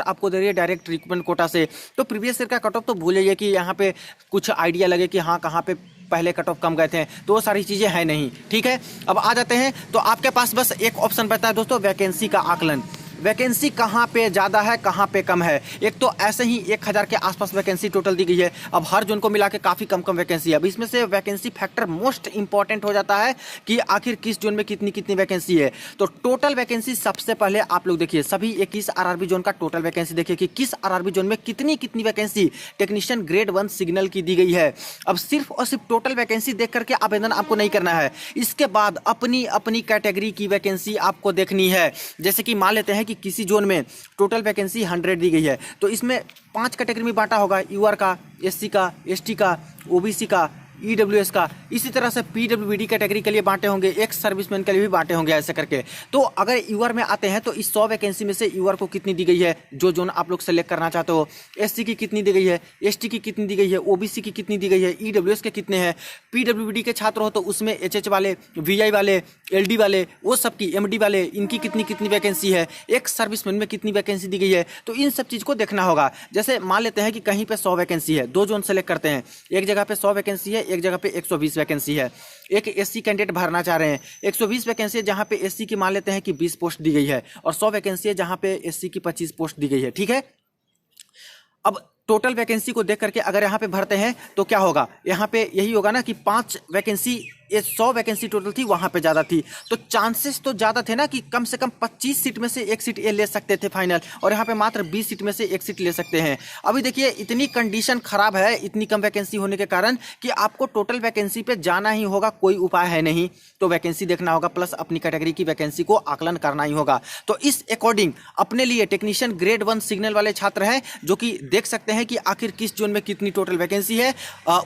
आपको दे रही है डायरेक्ट रिक्रूटमेंट कोटा से। तो प्रीवियस ईयर का कट ऑफ तो भूल जाइए कि यहाँ पे कुछ आइडिया लगे कि हाँ कहाँ पे पहले कट ऑफ कम गए थे, तो वो सारी चीज़ें हैं नहीं। ठीक है, अब आ जाते हैं तो आपके पास बस एक ऑप्शन बचता है दोस्तों, वैकेंसी का आकलन। वैकेंसी कहाँ पे ज़्यादा है कहाँ पे कम है। एक तो ऐसे ही 1000 के आसपास वैकेंसी टोटल दी गई है। अब हर जोन को मिला के काफ़ी कम कम वैकेंसी है। अब इसमें से वैकेंसी फैक्टर मोस्ट इंपॉर्टेंट हो जाता है कि आखिर किस जोन में कितनी कितनी वैकेंसी है। तो टोटल वैकेंसी सबसे पहले आप लोग देखिए, सभी 21 आरआरबी जोन का टोटल वैकेंसी देखिए कि किस आरआरबी जोन में कितनी कितनी वैकेंसी टेक्नीशियन ग्रेड 1 सिग्नल की दी गई है। अब सिर्फ और सिर्फ टोटल वैकेंसी देख करके आवेदन आपको नहीं करना है, इसके बाद अपनी अपनी कैटेगरी की वैकेंसी आपको देखनी है। जैसे कि मान लेते हैं कि किसी जोन में टोटल वैकेंसी 100 दी गई है, तो इसमें 5 कैटेगरी में बांटा होगा, यूआर का, एससी का, एसटी का, ओबीसी का, ईडब्ल्यूएस का। इसी तरह से पीडब्ल्यूडी कैटेगरी के लिए बांटे होंगे, एक्स सर्विसमैन के लिए भी बांटे होंगे, ऐसे करके। तो अगर यूआर में आते हैं तो इस 100 वैकेंसी में से यूआर को कितनी दी गई है, जो जोन आप लोग सेलेक्ट करना चाहते हो, एससी की कितनी दी गई है, एसटी की कितनी दी गई है, ओबीसी की कितनी दी गई है, ईडब्ल्यूएस के कितने हैं, पीडब्ल्यूडी के छात्र हो तो उसमें एचएच वाले, वीआई वाले, एलडी वाले, वो सब की, एमडी वाले, इनकी कितनी कितनी वैकेंसी है, एक्स सर्विसमैन में कितनी वैकेंसी दी गई है। तो इन सब चीज़ को देखना होगा। जैसे मान लेते हैं कि कहीं पे 100 वैकेंसी है, 2 जोन सेलेक्ट करते हैं, एक जगह पे 100 वैकेंसी है, एक जगह पे 120 वैकेंसी है। एक एससी कैंडिडेट भरना चाह रहे हैं, 120 वैकेंसी है जहां पे एससी की मान लेते हैं कि 20 पोस्ट दी गई है, और 100 वैकेंसी है जहां पे एससी की 25 पोस्ट दी गई है। ठीक है, अब टोटल वैकेंसी को देख करके अगर यहाँ पे भरते हैं तो क्या होगा, यहाँ पे यही होगा ना कि 5 वैकेंसी, ये 100 वैकेंसी टोटल थी, वहाँ पे ज़्यादा थी, तो चांसेस तो ज़्यादा थे ना कि कम से कम 25 सीट में से एक सीट ये ले सकते थे फाइनल, और यहाँ पे मात्र 20 सीट में से एक सीट ले सकते हैं। अभी देखिए इतनी कंडीशन खराब है इतनी कम वैकेंसी होने के कारण कि आपको टोटल वैकेंसी पे जाना ही होगा, कोई उपाय है नहीं। तो वैकेंसी देखना होगा, प्लस अपनी कैटेगरी की वैकेंसी को आकलन करना ही होगा। तो इस अकॉर्डिंग अपने लिए टेक्नीशियन ग्रेड 1 सिग्नल वाले छात्र हैं जो कि देख सकते हैं कि आखिर किस जोन में कितनी टोटल वैकेंसी है।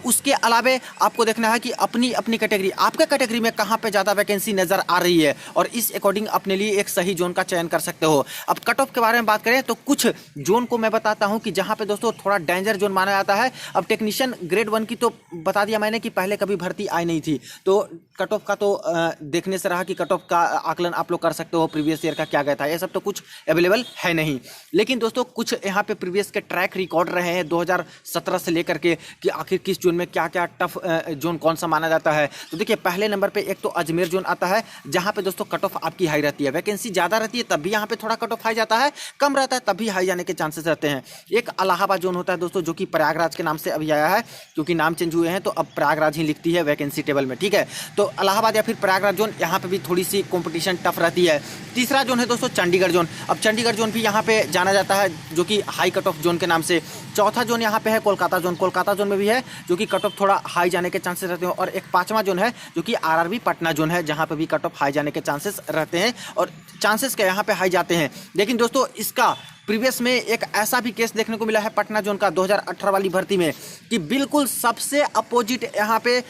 उसके अलावे आपको देखना है कि अपनी अपनी कैटेगरी, आपके कैटेगरी में कहां पे ज्यादा वैकेंसी नजर आ रही है, और इस अकॉर्डिंग अपने लिए एक सही जोन का चयन कर सकते हो। अब कट ऑफ के बारे में बात करें तो कुछ जोन को मैं बताता हूं कि जहां पे दोस्तों थोड़ा डेंजर जोन माना जाता है। अब टेक्नीशियन ग्रेड 1 की तो बता दिया मैंने कि पहले कभी भर्ती आई नहीं थी, तो कट ऑफ का तो देखने से रहा कि कट ऑफ का आकलन आप लोग कर सकते हो, प्रीवियस ईयर का क्या गया था, ये सब तो कुछ अवेलेबल है नहीं। लेकिन दोस्तों कुछ यहाँ पे प्रीवियस के ट्रैक रिकॉर्ड रहे हैं 2017 से लेकर के कि आखिर किस जोन में क्या क्या टफ जोन कौन सा माना जाता है। तो देखिए पहले नंबर पे एक तो अजमेर जोन आता है, जहां पे दोस्तों कट ऑफ आपकी हाई रहती है, वैकेंसी ज्यादा रहती है तब भी यहाँ पे थोड़ा कट ऑफ हाई जाता है, कम रहता है तब भी हाई जाने के चांसेस रहते हैं। एक इलाहाबाद जोन होता है दोस्तों, जो कि प्रयागराज के नाम से अभी आया है, क्योंकि नाम चेंज हुए हैं तो अब प्रयागराज ही लिखती है वैकेंसी टेबल में। ठीक है, तो इलाहाबाद या फिर प्रयागराज जोन, यहाँ पे भी थोड़ी सी कॉम्पिटिशन टफ रहती है। तीसरा जोन है दोस्तों चंडीगढ़ जोन। अब चंडीगढ़ जोन भी यहाँ पे जाना जाता है जो कि हाई कट ऑफ जोन के नाम से। चौथा जोन यहाँ पे है कोलकाता जोन, कोलकाता जोन में भी है जो कि कट ऑफ थोड़ा हाई जाने के चांसेस रहते हैं। और एक पांचवा जोन है जो कि आरआरबी पटना जोन है, जहाँ पे भी कट ऑफ हाई जाने के चांसेस रहते हैं, और चांसेस के यहाँ पे हाई जाते हैं। लेकिन दोस्तों इसका प्रीवियस में एक ऐसा भी केस देखने को मिला है पटना जोन का 2018 वाली भर्ती में कि बिल्कुल सबसे अपोजिट यहाँ पे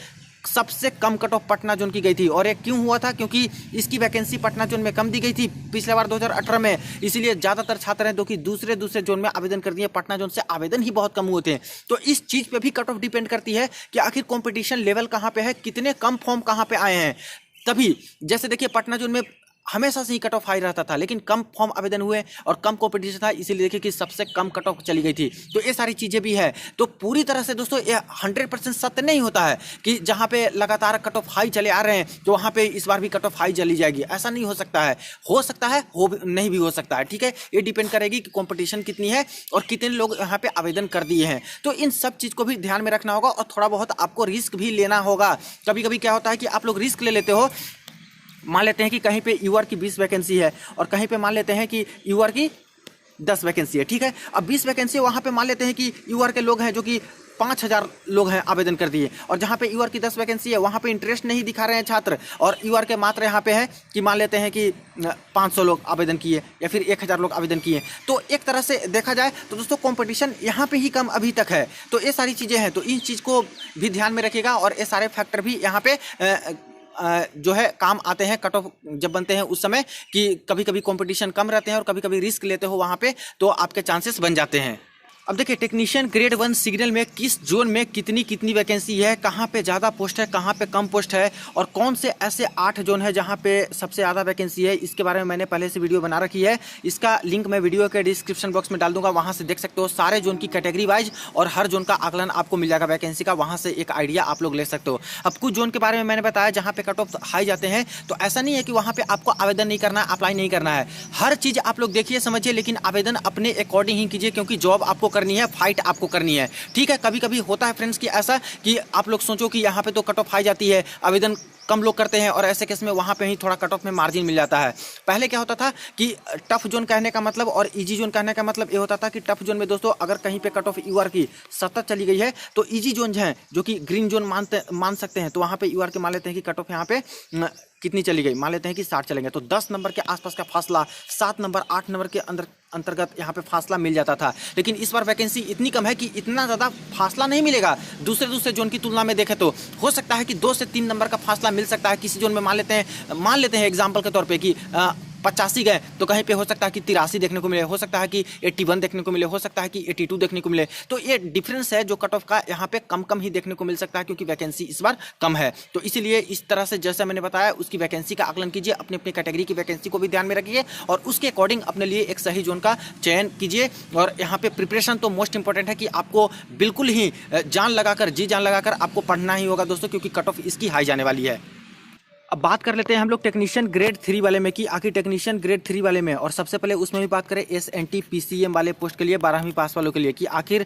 सबसे कम कट ऑफ पटना जोन की गई थी। और ये क्यों हुआ था, क्योंकि इसकी वैकेंसी पटना जोन में कम दी गई थी पिछले बार 2018 में, इसीलिए ज़्यादातर छात्र हैं जो कि दूसरे जोन में आवेदन कर दिए, पटना जोन से आवेदन ही बहुत कम हुए थे। तो इस चीज़ पे भी कट ऑफ डिपेंड करती है कि आखिर कॉम्पिटिशन लेवल कहाँ पे है, कितने कम फॉर्म कहाँ पे आए हैं। तभी जैसे देखिए पटना जोन में हमेशा से ही कट ऑफ हाई रहता था, लेकिन कम फॉर्म आवेदन हुए और कम कॉम्पिटिशन था, इसीलिए देखिए कि सबसे कम कट ऑफ चली गई थी। तो ये सारी चीज़ें भी है। तो पूरी तरह से दोस्तों ये 100% सत्य नहीं होता है कि जहाँ पे लगातार कट ऑफ हाई चले आ रहे हैं तो वहाँ पे इस बार भी कट ऑफ हाई चली जाएगी, ऐसा नहीं हो सकता है। हो सकता है, नहीं भी हो सकता है। ठीक है, ये डिपेंड करेगी कि कॉम्पिटिशन कितनी है और कितने लोग यहाँ पे आवेदन कर दिए हैं। तो इन सब चीज़ को भी ध्यान में रखना होगा, और थोड़ा बहुत आपको रिस्क भी लेना होगा। कभी कभी क्या होता है कि आप लोग रिस्क ले लेते हो, मान लेते हैं कि कहीं पे यूआर की 20 वैकेंसी है और कहीं पे मान लेते हैं कि यूआर की 10 वैकेंसी है। ठीक है, अब 20 वैकेंसी है, वहाँ पे मान लेते हैं कि यूआर के लोग हैं जो कि 5000 लोग हैं आवेदन कर दिए, और जहाँ पे यूआर की 10 वैकेंसी है वहाँ पे इंटरेस्ट नहीं दिखा रहे हैं छात्र, और यूआर के मात्र यहाँ पे है कि मान लेते हैं कि 500 लोग आवेदन किए या फिर 1000 लोग आवेदन किए। तो एक तरह से देखा जाए तो दोस्तों कंपटीशन यहाँ पे ही कम अभी तक है। तो ये सारी चीज़ें हैं, तो इन चीज़ को भी ध्यान में रखिएगा, और ये सारे फैक्टर भी यहाँ पे जो है काम आते हैं कट ऑफ जब बनते हैं उस समय, कि कभी कभी कंपटीशन कम रहते हैं और कभी कभी रिस्क लेते हो वहाँ पे, तो आपके चांसेस बन जाते हैं। अब देखिए टेक्नीशियन ग्रेड 1 सिग्नल में किस जोन में कितनी कितनी वैकेंसी है, कहाँ पे ज़्यादा पोस्ट है, कहाँ पे कम पोस्ट है, और कौन से ऐसे 8 जोन है जहाँ पे सबसे ज़्यादा वैकेंसी है, इसके बारे में मैंने पहले से वीडियो बना रखी है। इसका लिंक मैं वीडियो के डिस्क्रिप्शन बॉक्स में डाल दूंगा, वहाँ से देख सकते हो सारे जोन की कैटेगरी वाइज और हर जोन का आकलन आपको मिल जाएगा वैकेंसी का, वहाँ से एक आइडिया आप लोग ले सकते हो। अब कुछ जोन के बारे में मैंने बताया जहाँ पे कट ऑफ हाई जाते हैं, तो ऐसा नहीं है कि वहाँ पे आपको आवेदन नहीं करना है, अप्लाई नहीं करना है, हर चीज़ आप लोग देखिए समझिए, लेकिन आवेदन अपने अकॉर्डिंग ही कीजिए, क्योंकि जॉब आपको करनी है, फाइट आपको करनी है। ठीक है, कभी कभी होता है फ्रेंड्स कि ऐसा कि आप लोग सोचो कि यहाँ पे तो कट ऑफ हाई जाती है, आवेदन कम लोग करते हैं, और ऐसे केस में वहाँ पे ही थोड़ा कट ऑफ में मार्जिन मिल जाता है। पहले क्या होता था कि टफ जोन कहने का मतलब और इजी जोन कहने का मतलब ये होता था कि टफ जोन में दोस्तों अगर कहीं पे कट ऑफ यूआर की 70 चली गई है, तो इजी जोन है जो कि ग्रीन जोन मान सकते हैं, तो वहाँ पे यूआर के मान लेते हैं कि कट ऑफ यहाँ पे कितनी चली गई, मान लेते हैं कि 60 चलेंगे, तो 10 नंबर के आसपास का फासला 7 नंबर 8 नंबर के अंतर्गत यहाँ पे फासला मिल जाता था। लेकिन इस बार वैकेंसी इतनी कम है कि इतना ज़्यादा फासला नहीं मिलेगा दूसरे जोन की तुलना में देखें तो। हो सकता है कि 2 से 3 नंबर का फासला मिल सकता है किसी जोन में, मान लेते हैं एग्जाम्पल के तौर पर कि 85 गए, तो कहीं पे हो सकता है कि 83 देखने को मिले, हो सकता है कि 81 देखने को मिले, हो सकता है कि 82 देखने को मिले। तो ये डिफरेंस है जो कट ऑफ का यहाँ पे कम ही देखने को मिल सकता है, क्योंकि वैकेंसी इस बार कम है। तो इसीलिए इस तरह से जैसा मैंने बताया उसकी वैकेंसी का आकलन कीजिए, अपनी अपनी कैटेगरी की वैकेंसी को भी ध्यान में रखिए और उसके अकॉर्डिंग अपने लिए एक सही जोन का चयन कीजिए। और यहाँ पे प्रिपरेशन तो मोस्ट इंपॉर्टेंट है कि आपको बिल्कुल ही जी जान लगाकर आपको पढ़ना ही होगा दोस्तों, क्योंकि कट ऑफ इसकी हाई जाने वाली है। अब बात कर लेते हैं हम लोग टेक्नीशियन ग्रेड 3 वाले में कि आखिर टेक्नीशियन ग्रेड 3 वाले में, और सबसे पहले उसमें भी बात करें SNT PCM वाले पोस्ट के लिए 12वीं पास वालों के लिए कि आखिर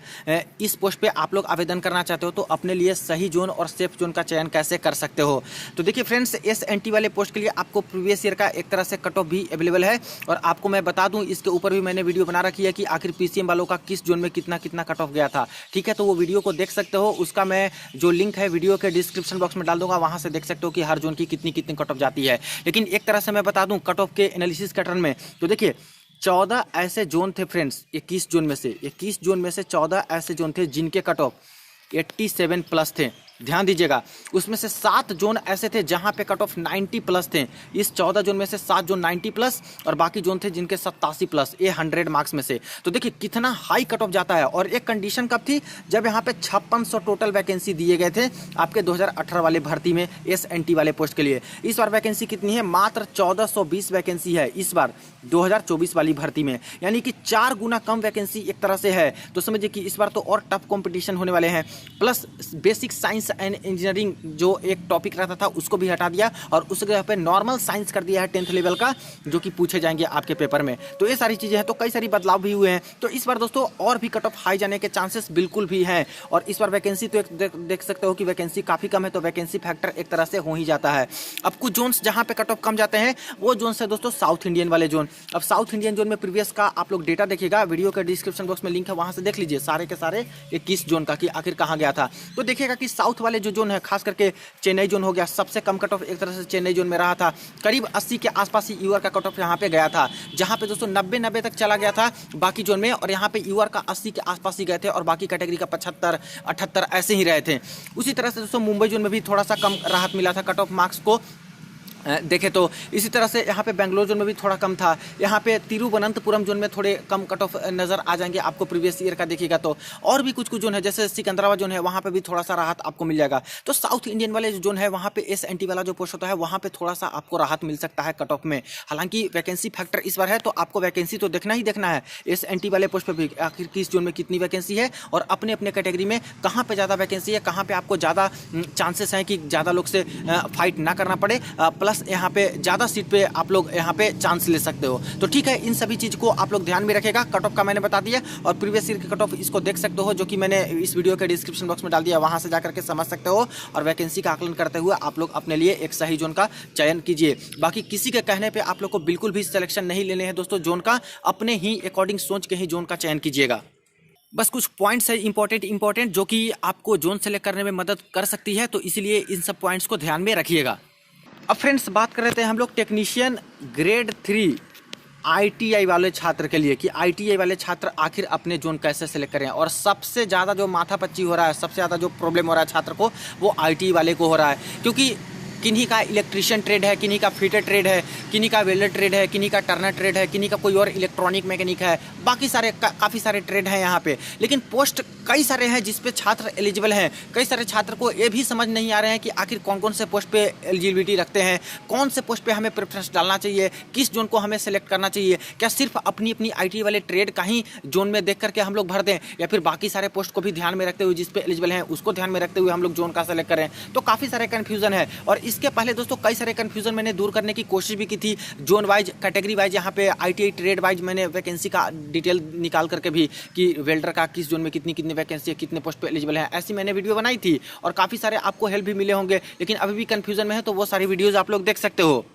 इस पोस्ट पे आप लोग आवेदन करना चाहते हो तो अपने लिए सही जोन और सेफ जोन का चयन कैसे कर सकते हो। तो देखिए फ्रेंड्स, SNT वाले पोस्ट के लिए आपको प्रीवियस ईयर का एक तरह से कट ऑफ भी अवेलेबल है, और आपको मैं बता दूँ इसके ऊपर भी मैंने वीडियो बना रखी है कि आखिर PCM वालों का किस जोन में कितना कितना कट ऑफ गया था। ठीक है, तो वो वीडियो को देख सकते हो, उसका मैं जो लिंक है वीडियो के डिस्क्रिप्शन बॉक्स में डाल दूंगा, वहाँ से देख सकते हो कि हर जोन की कितनी कितनी कट ऑफ जाती है। लेकिन एक तरह से मैं बता दूं कट ऑफ के एनालिसिस के टर्म में, तो देखिए 14 ऐसे जोन थे फ्रेंड्स, 21 जोन में से 14 ऐसे जोन थे जिनके कट ऑफ 87 प्लस थे। ध्यान दीजिएगा, उसमें से 7 जोन ऐसे थे जहां पे कट ऑफ 90 प्लस थे। इस 14 जोन में से 7 जोन 90 प्लस और बाकी जोन थे जिनके 87 प्लस, ये 100 मार्क्स में से। तो देखिए कितना हाई कट ऑफ जाता है। और एक कंडीशन कब थी, जब यहाँ पे 5600 टोटल वैकेंसी दिए गए थे आपके 2018 वाले भर्ती में SNT वाले पोस्ट के लिए। इस बार वैकेंसी कितनी है, मात्र 1420 वैकेंसी है इस बार 2024 वाली भर्ती में, यानी कि 4 गुना कम वैकेंसी एक तरह से है। तो समझिए कि इस बार तो और टफ कॉम्पिटिशन होने वाले हैं। Plus basic science and engineering जो एक टॉपिक रहता था उसको भी हटा दिया और उस जगह पे नॉर्मल साइंस कर दिया है 10th लेवल का, जो कि पूछे जाएंगे आपके पेपर में। तो ये सारी चीज़ें हैं, तो कई सारी बदलाव भी हुए हैं। तो इस बार दोस्तों और भी कट ऑफ हाई जाने के चांसेस बिल्कुल भी हैं। और इस बार वैकेंसी तो देख सकते हो कि वैकेंसी काफ़ी कम है, तो वैकेंसी फैक्टर एक तरह से हो ही जाता है। अब कुछ जोन्स जहाँ पे कट ऑफ कम जाते हैं वो जोन्स है दोस्तों साउथ इंडियन वाले जोन। अब साउथ इंडियन जोन में प्रीवियस का आप लोग डेटा देखिएगा, वीडियो के डिस्क्रिप्शन बॉक्स में लिंक है, वहाँ से देख लीजिए सारे के सारे 21 जोन का कि आखिर कहाँ गया था। तो देखिएगा कि साउथ वाले जो जोन है, खास करके चेन्नई जोन हो गया, सबसे कम कट ऑफ एक तरह से चेन्नई जोन में रहा था। करीब 80 के आसपास ही यूआर का कट ऑफ यहाँ पे गया था, जहाँ पे दोस्तों 90 तक चला गया था बाकी जोन में, और यहाँ पे यूआर का 80 के आसपास ही गए थे और बाकी कैटेगरी का 75 78 ऐसे ही रहे थे। उसी तरह से दोस्तों मुंबई जोन में भी थोड़ा सा कम राहत मिला था कट ऑफ मार्क्स को देखें तो। इसी तरह से यहाँ पे बेंगलोर जोन में भी थोड़ा कम था। यहाँ पे तिरुवनंतपुरम जोन में थोड़े कम कट ऑफ नज़र आ जाएंगे आपको प्रीवियस ईयर का देखिएगा तो। और भी कुछ जोन है, जैसे सिकंदराबाद जोन है, वहाँ पे भी थोड़ा सा राहत आपको मिल जाएगा। तो साउथ इंडियन वाले जो जोन है वहाँ पे SNT वाला जो पोस्ट होता है वहाँ पे थोड़ा सा आपको राहत मिल सकता है कट ऑफ में। हालांकि वैकेंसी फैक्टर इस बार है, तो आपको वैकेंसी तो देखना ही देखना है SNT वाले पोस्ट पर भी, आखिर किस जोन में कितनी वैकेंसी है और अपने अपने कैटेगरी में कहाँ पर ज़्यादा वैकेंसी है, कहाँ पर आपको ज़्यादा चांसेस हैं कि ज़्यादा लोग से फाइट ना करना पड़े, प्लस यहाँ पे ज़्यादा सीट पे आप लोग यहाँ पे चांस ले सकते हो। तो ठीक है, इन सभी चीज़ को आप लोग ध्यान में रखेगा। कट ऑफ का मैंने बता दिया और प्रीवियस ईयर के कट ऑफ इसको देख सकते हो, जो कि मैंने इस वीडियो के डिस्क्रिप्शन बॉक्स में डाल दिया, वहाँ से जाकर के समझ सकते हो। और वैकेंसी का आकलन करते हुए आप लोग अपने लिए एक सही जोन का चयन कीजिए। बाकी किसी के कहने पर आप लोग को बिल्कुल भी सिलेक्शन नहीं लेने हैं दोस्तों जोन का, अपने ही अकॉर्डिंग सोच के ही जोन का चयन कीजिएगा। बस कुछ पॉइंट्स है इंपॉर्टेंट जो कि आपको जोन सेलेक्ट करने में मदद कर सकती है, तो इसीलिए इन सब पॉइंट्स को ध्यान में रखिएगा। अब फ्रेंड्स बात कर रहे थे हम लोग टेक्नीशियन ग्रेड 3 ITI वाले छात्र के लिए कि ITI वाले छात्र आखिर अपने जोन कैसे सेलेक्ट करें। और सबसे ज़्यादा जो माथापच्ची हो रहा है, सबसे ज़्यादा जो प्रॉब्लम हो रहा है छात्र को, वो ITI वाले को हो रहा है, क्योंकि किन्हीं का इलेक्ट्रीशियन ट्रेड है, किन्हीं का फिटर ट्रेड है, किन्हीं का वेल्डर ट्रेड है, किन्हीं का टर्नर ट्रेड है, किन्हीं का कोई और इलेक्ट्रॉनिक मैकेनिक है, बाकी सारे काफ़ी सारे ट्रेड हैं यहाँ पे। लेकिन पोस्ट कई सारे हैं जिस पे छात्र एलिजिबल हैं। कई सारे छात्र को ये भी समझ नहीं आ रहे हैं कि आखिर कौन कौन से पोस्ट पे एलिजिबिलिटी रखते हैं, कौन से पोस्ट पे हमें प्रेफरेंस डालना चाहिए, किस जोन को हमें सेलेक्ट करना चाहिए। क्या सिर्फ अपनी अपनी IT वाले ट्रेड का ही जोन में देख करके हम लोग भर दें, या फिर बाकी सारे पोस्ट को भी ध्यान में रखते हुए जिस पे एलिजिबल हैं उसको ध्यान में रखते हुए हम लोग जोन का सेलेक्ट करें। तो काफ़ी सारे कन्फ्यूजन है, और इसके पहले दोस्तों कई सारे कन्फ्यूजन मैंने दूर करने की कोशिश भी की थी। जोन वाइज, कैटेगरी वाइज, यहाँ पे ITI ट्रेड वाइज मैंने वैकेंसी का डिटेल निकाल करके भी कि वेल्डर का किस जोन में कितनी कितनी वैकेंसी है, कितने पोस्ट पे एलिजिबल है, ऐसी मैंने वीडियो बनाई थी और काफ़ी सारे आपको हेल्प भी मिले होंगे। लेकिन अभी भी कन्फ्यूजन में है तो वो सारी वीडियोज़ आप लोग देख सकते हो।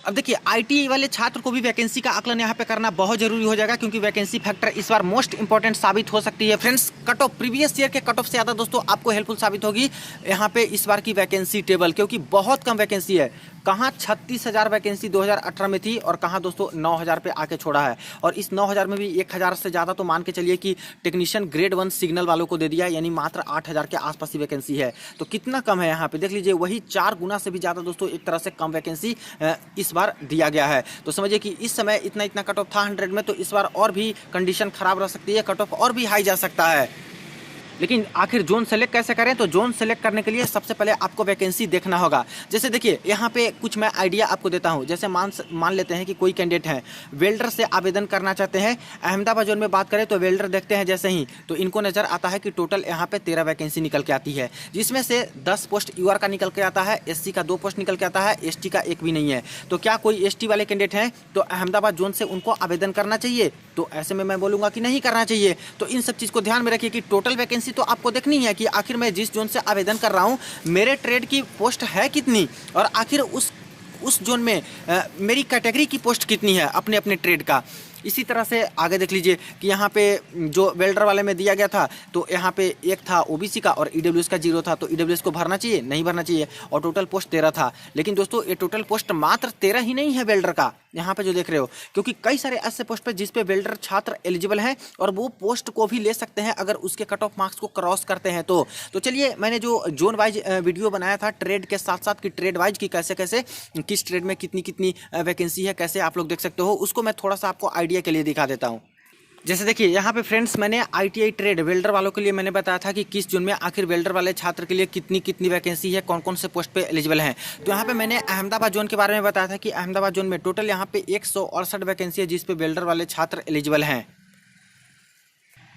अब देखिए ITI वाले छात्र को भी वैकेंसी का आकलन यहाँ पे करना बहुत जरूरी हो जाएगा, क्योंकि वैकेंसी फैक्टर इस बार मोस्ट इंपॉर्टेंट साबित हो सकती है। Friends, cut off previous year के कट ऑफ से ज़्यादा दोस्तों आपको हेल्पफुल साबित होगी यहाँ पे इस बार की वैकेंसी टेबल, क्योंकि बहुत कम वैकेंसी है। कहाँ 36,000 वैकेंसी 2018 में थी और कहाँ दोस्तों 9,000 पे आके छोड़ा है। और इस 9,000 में भी 1,000 से ज़्यादा तो मान के चलिए कि टेक्नीशियन ग्रेड 1 सिग्नल वालों को दे दिया, यानी मात्र 8,000 के आसपास ही वैकेंसी है। तो कितना कम है यहाँ पे देख लीजिए, वही 4 गुना से भी ज़्यादा दोस्तों एक तरह से कम वैकेंसी इस बार दिया गया है। तो समझिए कि इस समय इतना कट ऑफ था 100 में, तो इस बार और भी कंडीशन खराब रह सकती है, कट ऑफ और भी हाई जा सकता है। लेकिन आखिर जोन सेलेक्ट कैसे करें, तो जोन सेलेक्ट करने के लिए सबसे पहले आपको वैकेंसी देखना होगा। जैसे देखिए यहाँ पे कुछ मैं आइडिया आपको देता हूँ। जैसे मान लेते हैं कि कोई कैंडिडेट है, वेल्डर से आवेदन करना चाहते हैं। अहमदाबाद जोन में बात करें तो वेल्डर देखते हैं जैसे ही, तो इनको नज़र आता है कि टोटल यहाँ पे 13 वैकेंसी निकल के आती है, जिसमें से 10 पोस्ट UR का निकल के आता है, SC का 2 पोस्ट निकल के आता है, ST का 1 भी नहीं है। तो क्या कोई ST वाले कैंडिडेट हैं तो अहमदाबाद जोन से उनको आवेदन करना चाहिए? तो ऐसे में मैं बोलूँगा कि नहीं करना चाहिए। तो इन सब चीज़ को ध्यान में रखिए कि टोटल वैकेंसी तो आपको देखनी है कि आखिर मैं जिस जोन से आवेदन कर रहा हूं मेरे ट्रेड की पोस्ट है कितनी, और आखिर उस जोन में मेरी कैटेगरी की पोस्ट कितनी है अपने अपने ट्रेड का। इसी तरह से आगे देख लीजिए कि यहाँ पे जो वेल्डर वाले में दिया गया था, तो यहाँ पे एक था OBC का और EWS का 0 था। तो EWS को भरना चाहिए, नहीं भरना चाहिए, और टोटल पोस्ट 13 था। लेकिन दोस्तों ये टोटल पोस्ट मात्र 13 ही नहीं है वेल्डर का, यहाँ पे जो देख रहे हो, क्योंकि कई सारे ऐसे पोस्ट पे जिस पे वेल्डर छात्र एलिजिबल हैं और वो पोस्ट को भी ले सकते हैं अगर उसके कट ऑफ मार्क्स को क्रॉस करते हैं। तो चलिए, मैंने जो जोन वाइज वीडियो बनाया था ट्रेड के साथ साथ कि ट्रेड वाइज की कैसे कैसे किस ट्रेड में कितनी कितनी वैकेंसी है, कैसे आप लोग देख सकते हो, उसको मैं थोड़ा सा आपको आइडिया के लिए दिखा देता हूँ। जैसे देखिए यहाँ पे फ्रेंड्स, मैंने ITI ट्रेड वेल्डर वालों के लिए मैंने बताया था कि किस जोन में आखिर वेल्डर वाले छात्र के लिए कितनी कितनी वैकेंसी है, कौन कौन से पोस्ट पे एलिजिबल हैं। तो यहाँ पे मैंने अहमदाबाद जोन के बारे में बताया था कि अहमदाबाद जोन में टोटल यहाँ पे 168 वैकेंसी है जिस पे वेल्डर वाले छात्र एलिजिबल हैं।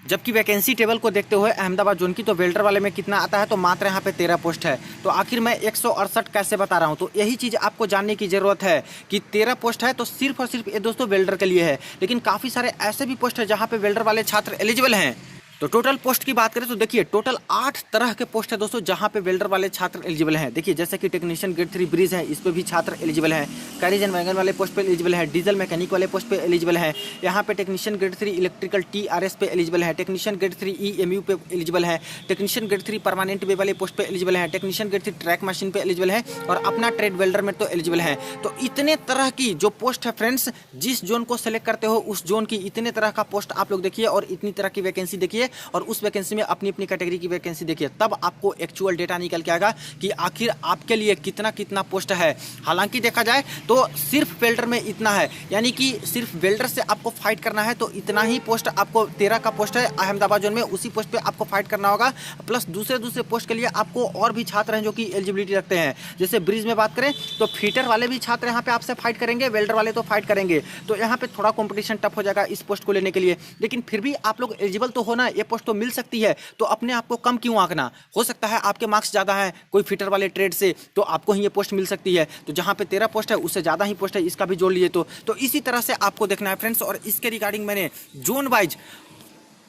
जबकि वैकेंसी टेबल को देखते हुए अहमदाबाद जोन की तो वेल्डर वाले में कितना आता है, तो मात्र यहाँ पे 13 पोस्ट है। तो आखिर मैं 168 कैसे बता रहा हूँ, तो यही चीज़ आपको जानने की ज़रूरत है कि 13 पोस्ट है तो सिर्फ और सिर्फ ये दोस्तों वेल्डर के लिए है। लेकिन काफ़ी सारे ऐसे भी पोस्ट है जहाँ पे वेल्डर वाले छात्र एलिजिबल हैं। तो टोटल पोस्ट की बात करें तो देखिए टोटल 8 तरह के पोस्ट है दोस्तों जहां पे वेल्डर वाले छात्र एलिजिबल हैं। देखिए जैसे कि टेक्नीशियन ग्रेड 3 ब्रिज है, इस पे भी छात्र एलिजिबल हैं। कैरेज एंड वैगन वाले पोस्ट पे एलिजिबल है। डीजल मैकेनिक वाले पोस्ट पे एलिजिबल है। यहाँ पे टेक्नीशियन ग्रेड 3 इलेक्ट्रिकल TRS पे एलिजिबल है। टेक्नीशियन ग्रेड 3 EMU पे एलिजिबल है। टेक्नीशियन ग्रेड 3 परमानेंट वे वाले पोस्ट पे एलिजिबल है। टेक्नीशियन ग्रेड 3 ट्रैक मशीन पे एलिजिबल है और अपना ट्रेड वेल्डर में तो एलिजिबल है। तो इतने तरह की जो पोस्ट है फ्रेंड्स, जिस जोन को सेलेक्ट करते हो उस जोन की इतने तरह का पोस्ट आप लोग देखिए और इतनी तरह की वैकेंसी देखिए और उस वैकेंसी में अपनी अपनी कैटेगरी की वैकेंसी देखिए, तब आपको एक्चुअल डेटा निकल के आएगा कि आखिर आपके लिए कितना कितना पोस्ट है। हालांकि देखा जाए तो सिर्फ वेल्डर में इतना है, यानी कि सिर्फ वेल्डर से आपको फाइट करना है तो इतना ही पोस्ट आपको 13 का पोस्ट है अहमदाबाद जोन में, उसी पोस्ट पे आपको फाइट करना होगा। प्लस दूसरे पोस्ट के लिए आपको और भी छात्र हैं जो कि एलिजिबिलिटी रखते हैं। जैसे ब्रिज में बात करें तो फीटर वाले भी छात्र यहाँ पे आपसे फाइट करेंगे, वेल्डर वाले तो फाइट करेंगे। तो यहाँ पे थोड़ा कॉम्पिटिशन टफ हो जाएगा इस पोस्ट को लेने के लिए, लेकिन फिर भी आप लोग एलिजिबल तो होना, ये पोस्ट तो मिल सकती है। तो अपने आप को कम क्यों आंकना, हो सकता है आपके मार्क्स ज़्यादा हैं कोई फिटर वाले ट्रेड से, तो आपको ही ये पोस्ट मिल सकती है। तो जहाँ पे 13 पोस्ट है उससे ज़्यादा ही पोस्ट है, इसका भी जोड़ लिए तो इसी तरह से आपको देखना है फ्रेंड्स। और इसके रिगार्डिंग मैंने जोन वाइज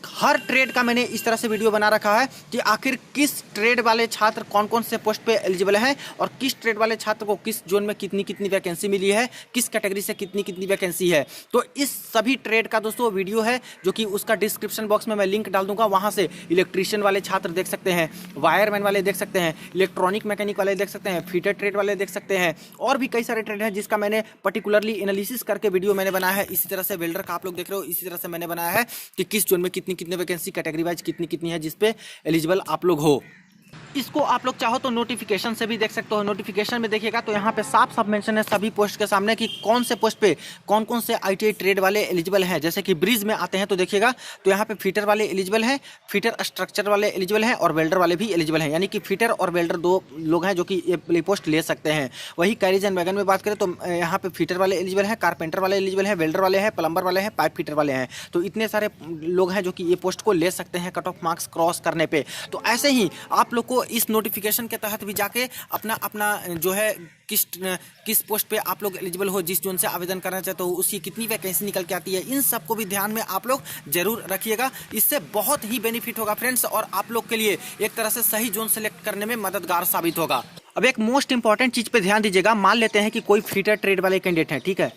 हर ट्रेड का मैंने इस तरह से वीडियो बना रखा है कि आखिर किस ट्रेड वाले छात्र कौन कौन से पोस्ट पे एलिजिबल हैं और किस ट्रेड वाले छात्र को किस जोन में कितनी कितनी वैकेंसी मिली है, किस कैटेगरी से कितनी कितनी वैकेंसी है। तो इस सभी ट्रेड का दोस्तों वीडियो है जो कि उसका डिस्क्रिप्शन बॉक्स में मैं लिंक डाल दूंगा, वहां से इलेक्ट्रीशियन वाले छात्र देख सकते हैं, वायरमैन वाले देख सकते हैं, इलेक्ट्रॉनिक मैकेनिक वाले देख सकते हैं, फीटर ट्रेड वाले देख सकते हैं, और भी कई सारे ट्रेड हैं जिसका मैंने पर्टिकुलरली एनालिसिस करके वीडियो मैंने बनाया है। इसी तरह से वेल्डर का आप लोग देख रहे हो, इसी तरह से मैंने बनाया है कि किस जोन में कितनी कितनी वैकेंसी, कैटेगरी वाइज कितनी कितनी है जिस पे एलिजिबल आप लोग हो। इसको आप लोग चाहो तो नोटिफिकेशन से भी देख सकते हो। नोटिफिकेशन में देखिएगा तो यहाँ पे साफ साफ मेंशन है सभी पोस्ट के सामने कि कौन से पोस्ट पे कौन कौन से ITI ट्रेड वाले एलिजिबल हैं। जैसे कि ब्रिज में आते हैं तो देखिएगा तो यहाँ पे फिटर वाले एलिजिबल हैं, फिटर स्ट्रक्चर वाले एलिजिबल हैं और वेल्डर वाले भी एलिजिबल हैं। यानी कि फिटर और वेल्डर दो लोग हैं जो कि ये पोस्ट ले सकते हैं। वही कैरिज एंड वैगन में बात करें तो यहाँ पे फिटर वाले एलिजिबल हैं, कारपेंटर वाले एलिजिबल हैं, वेल्डर वाले हैं, प्लम्बर वाले हैं, पाइप फिटर वाले हैं। तो इतने सारे लोग हैं जो कि ये पोस्ट को ले सकते हैं कट ऑफ मार्क्स क्रॉस करने पे। तो ऐसे ही आप लोग को इस नोटिफिकेशन के तहत भी जाके अपना अपना जो है किस पोस्ट पे आप लोग एलिजिबल हो, जिस जोन से आवेदन करना चाहते हो, उसकी कितनी वैकेंसी निकल के आती है, इन सबको भी ध्यान में आप लोग जरूर रखिएगा। इससे बहुत ही बेनिफिट होगा फ्रेंड्स और आप लोग के लिए एक तरह से सही जोन सेलेक्ट करने में मददगार साबित होगा। अब एक मोस्ट इंपॉर्टेंट चीज पे ध्यान दीजिएगा। मान लेते हैं कि कोई फीटर ट्रेड वाले कैंडिडेट हैं, ठीक है,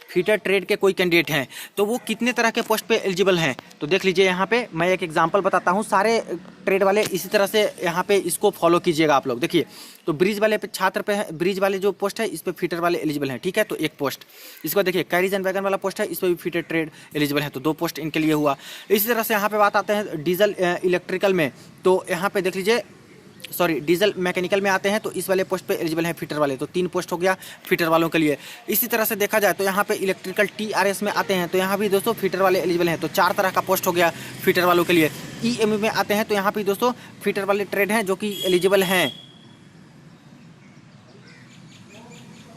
फीटर ट्रेड के कोई कैंडिडेट हैं, तो वो कितने तरह के पोस्ट पे एलिजिबल हैं। तो देख लीजिए यहाँ पे मैं एक एग्जांपल बताता हूँ। सारे ट्रेड वाले इसी तरह से यहाँ पे इसको फॉलो कीजिएगा आप लोग। देखिए तो ब्रिज वाले पे छात्र पे है, ब्रिज वाले जो पोस्ट है इस पे फीटर वाले एलिजिबल हैं, ठीक है, तो एक पोस्ट। इसको देखिए कैरिज एंड वैगन वाला पोस्ट है, इस पर भी फीटर ट्रेड एलिजिबल है, तो 2 पोस्ट इनके लिए हुआ। इसी तरह से यहाँ पे बात आते हैं डीजल इलेक्ट्रिकल में, तो यहाँ पे देख लीजिए डीजल मैकेनिकल में आते हैं तो इस वाले पोस्ट पे एलिजिबल है फीटर वाले, तो 3 पोस्ट हो गया फीटर वालों के लिए। इसी तरह से देखा जाए तो यहाँ पे इलेक्ट्रिकल TRS में आते हैं तो यहाँ भी दोस्तों फीटर वाले एलिजिबल हैं, तो 4 तरह का पोस्ट हो गया फीटर वालों के लिए। EME में आते हैं तो यहाँ पे दोस्तों फीटर वाले ट्रेड हैं जो कि एलिजिबल हैं।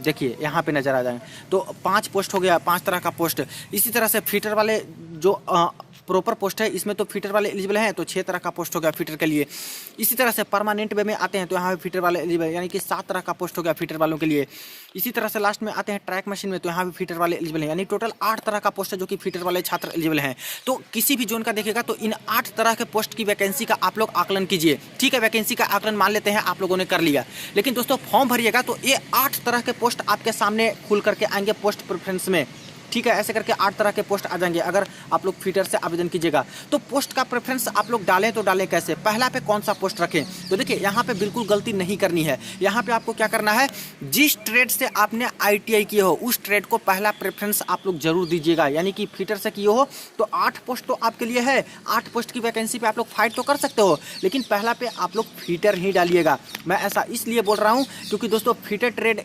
देखिए यहाँ पे नजर आ जाए तो 5 पोस्ट हो गया, 5 तरह का पोस्ट। इसी तरह से फीटर वाले जो प्रॉपर पोस्ट है इसमें तो फीटर वाले एलिजिबल हैं, तो 6 तरह का पोस्ट हो गया फीटर के लिए। इसी तरह से परमानेंट वे में आते हैं तो यहाँ पे फीटर वाले एलिजिबल, यानी कि 7 तरह का पोस्ट हो गया फीटर वालों के लिए। इसी तरह से लास्ट में आते हैं ट्रैक मशीन में, तो यहाँ पे फीटर वाले एलिजिबल हैं, यानी टोटल 8 तरह का पोस्ट है जो कि फीटर वाले छात्र एलिजिबल हैं। तो किसी भी जोन का देखिएगा तो इन 8 तरह के पोस्ट की वैकेंसी का आप लोग आकलन कीजिए, ठीक है। वैकेंसी का आकलन मान लेते हैं आप लोगों ने कर लिया, लेकिन दोस्तों फॉर्म भरिएगा तो ये 8 तरह के पोस्ट आपके सामने खुल करके आएंगे पोस्ट प्रेफरेंस में, ठीक है। ऐसे करके 8 तरह के पोस्ट आ जाएंगे अगर आप लोग फीटर से आवेदन कीजिएगा। तो पोस्ट का प्रेफरेंस आप लोग डालें तो डालें कैसे, पहला पे कौन सा पोस्ट रखें। तो देखिए यहाँ पे बिल्कुल गलती नहीं करनी है। यहाँ पे आपको क्या करना है, जिस ट्रेड से आपने ITI किए हो उस ट्रेड को पहला प्रेफरेंस आप लोग जरूर दीजिएगा। यानी कि फीटर से किए हो तो 8 पोस्ट तो आपके लिए है, 8 पोस्ट की वैकेंसी पे आप लोग फाइट तो कर सकते हो, लेकिन पहला पे आप लोग फीटर ही डालिएगा। मैं ऐसा इसलिए बोल रहा हूँ क्योंकि दोस्तों फीटर ट्रेड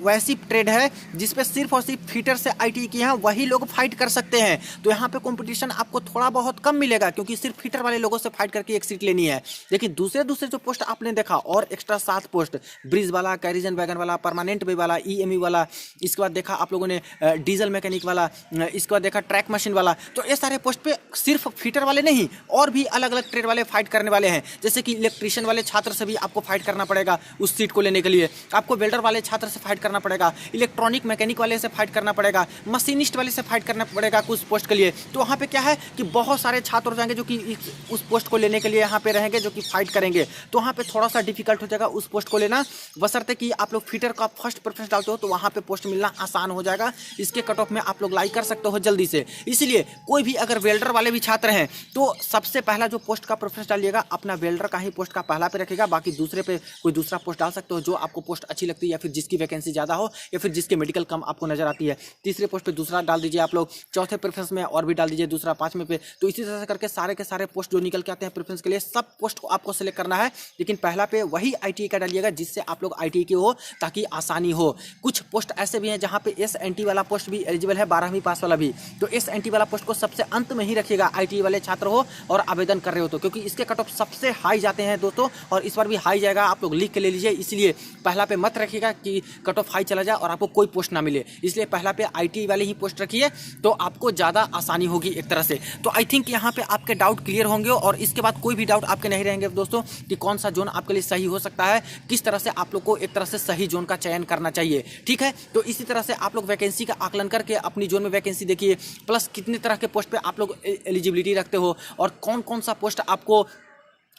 वैसी ट्रेड है जिसपे सिर्फ और सिर्फ फीटर से ITI किए हैं वही लोग फाइट कर सकते हैं। तो यहाँ पे कंपटीशन आपको थोड़ा बहुत कम मिलेगा क्योंकि सिर्फ फीटर वाले लोगों से फाइट करके एक सीट लेनी है। लेकिन दूसरे जो पोस्ट आपने देखा और एक्स्ट्रा 7 पोस्ट, ब्रिज वाला, कैरिज एंड वैगन वाला, परमानेंट वे वाला, EME वाला, इसके बाद देखा आप लोगों ने डीजल मैकेनिक वाला, इसके बाद देखा ट्रैक मशीन वाला, तो ये सारे पोस्ट पे सिर्फ फीटर वाले नहीं और भी अलग अलग ट्रेड वाले फाइट करने वाले हैं। जैसे कि इलेक्ट्रीशियन वाले छात्र से भी आपको फाइट करना पड़ेगा उस सीट को लेने के लिए, आपको वेल्डर वाले छात्र से फाइट करना पड़ेगा, इलेक्ट्रॉनिक मैकेनिक वाले से फाइट करना पड़ेगा, मशीनिस्ट वाले से फाइट करना पड़ेगा कुछ पोस्ट के लिए। तो वहाँ पे क्या है कि बहुत सारे छात्र हो जाएंगे जो कि उस पोस्ट को लेने के लिए यहाँ पे रहेंगे जो कि फाइट करेंगे। तो वहाँ पे थोड़ा सा डिफिकल्ट हो जाएगा उस पोस्ट को लेना, बशर्ते कि आप लोग फीटर का फर्स्ट प्रेफरेंस डालते हो तो वहाँ पे पोस्ट मिलना आसान हो जाएगा। इसके कट ऑफ में आप लोग लाइक कर सकते हो जल्दी से। इसलिए कोई भी अगर वेल्डर वाले भी छात्र हैं तो सबसे पहला जो पोस्ट का प्रेफरेंस डालिएगा अपना वेल्डर का ही पोस्ट का पहला पे रखेगा, बाकी दूसरे पे कोई दूसरा पोस्ट डाल सकते हो जो आपको पोस्ट अच्छी लगती है या फिर जिसकी वैकेंसी ज़्यादा हो या फिर जिसके मेडिकल कम आपको नजर आती है। तीसरे पोस्ट पे दूसरा डाल दीजिए आप लोग, चौथे प्रेफरेंस में और भी डाल दीजिए दूसरा, 5वें पे। तो इसी तरह से करके सारे के सारे पोस्ट जो निकल के आते हैं प्रेफरेंस के लिए सब पोस्ट को आपको सेलेक्ट करना है, लेकिन पहला पे वही ITI का डालिएगा जिससे आप लोग ITI के हो ताकि आसानी हो। कुछ पोस्ट ऐसे भी हैं जहाँ पे SNT वाला पोस्ट भी एलिजिबल है, 12वीं पास वाला भी, तो SNT वाला पोस्ट को सबसे अंत में ही रखिएगा ITI वाले छात्र हो और आवेदन कर रहे हो तो, क्योंकि इसके कट ऑफ सबसे हाई जाते हैं दोस्तों और इस बार भी हाई जाएगा, आप लोग लिख के ले लीजिए। इसलिए पहला पे मत रखिएगा कि कट ऑफ हाई चला जाए और आपको कोई पोस्ट ना मिले, इसलिए पहला पे ITI वाले ही पोस्ट रखिए तो आपको ज़्यादा आसानी होगी एक तरह से। तो आई थिंक यहाँ पे आपके डाउट क्लियर होंगे और इसके बाद कोई भी डाउट आपके नहीं रहेंगे दोस्तों कि कौन सा जोन आपके लिए सही हो सकता है, किस तरह से आप लोग को एक तरह से सही जोन का चयन करना चाहिए, ठीक है। तो इसी तरह से आप लोग वैकेंसी का आकलन करके अपनी जोन में वैकेंसी देखिए, प्लस कितने तरह के पोस्ट पे आप लोग एलिजिबिलिटी रखते हो और कौन कौन सा पोस्ट आपको,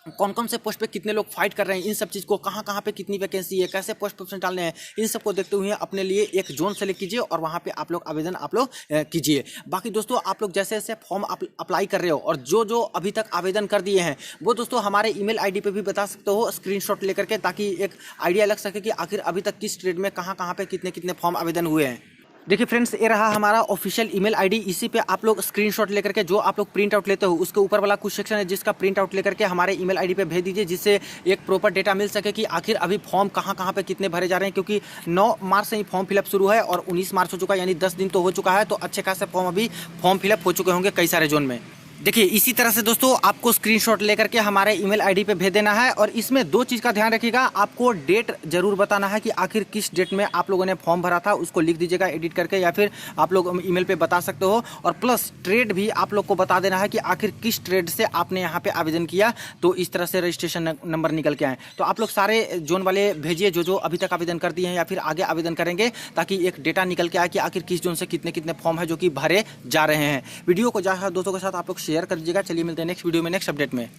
कौन कौन से पोस्ट पे कितने लोग फाइट कर रहे हैं, इन सब चीज़ को कहाँ कहाँ पे कितनी वैकेंसी है, कैसे पोस्ट प्रेफरेंस डालने हैं, इन सब को देखते हुए अपने लिए एक जोन सेलेक्ट कीजिए और वहाँ पे आप लोग आवेदन आप लोग कीजिए। बाकी दोस्तों आप लोग जैसे जैसे फॉर्म अप्लाई कर रहे हो और जो जो अभी तक आवेदन कर दिए हैं वो दोस्तों हमारे email ID पे भी बता सकते हो स्क्रीनशॉट लेकर के, ताकि एक आइडिया लग सके कि आखिर अभी तक किस ट्रेड में कहाँ कहाँ पे कितने कितने फॉर्म आवेदन हुए हैं। देखिए फ्रेंड्स, ये रहा हमारा ऑफिशियल ईमेल आईडी। इसी पे आप लोग स्क्रीनशॉट लेकर के जो आप लोग प्रिंट आउट लेते हो उसके ऊपर वाला कुछ सेक्शन है जिसका प्रिंट आउट लेकर के हमारे ईमेल आईडी पे भेज दीजिए, जिससे एक प्रॉपर डेटा मिल सके कि आखिर अभी फॉर्म कहाँ कहाँ पे कितने भरे जा रहे हैं। क्योंकि 9 मार्च से ही फॉर्म फिलअप शुरू है और 19 मार्च हो चुका है, यानी 10 दिन तो हो चुका है। तो अच्छे खासे फॉर्म फिलअप हो चुके होंगे कई सारे जोन में। देखिए इसी तरह से दोस्तों आपको स्क्रीनशॉट लेकर के हमारे ईमेल आईडी पे भेज देना है। और इसमें 2 चीज़ का ध्यान रखिएगा, आपको डेट जरूर बताना है कि आखिर किस डेट में आप लोगों ने फॉर्म भरा था, उसको लिख दीजिएगा एडिट करके, या फिर आप लोग ईमेल पे बता सकते हो। और प्लस ट्रेड भी आप लोग को बता देना है कि आखिर किस ट्रेड से आपने यहाँ पे आवेदन किया, तो इस तरह से रजिस्ट्रेशन नंबर निकल के आए। तो आप लोग सारे जोन वाले भेजिए जो अभी तक आवेदन कर दिए हैं या फिर आगे आवेदन करेंगे, ताकि एक डेटा निकल के आए कि आखिर किस जोन से कितने कितने फॉर्म है जो कि भरे जा रहे हैं। वीडियो को ज़्यादा दोस्तों के साथ आप लोग शेयर कर दीजिएगा। चलिए मिलते हैं नेक्स्ट वीडियो में नेक्स्ट अपडेट में।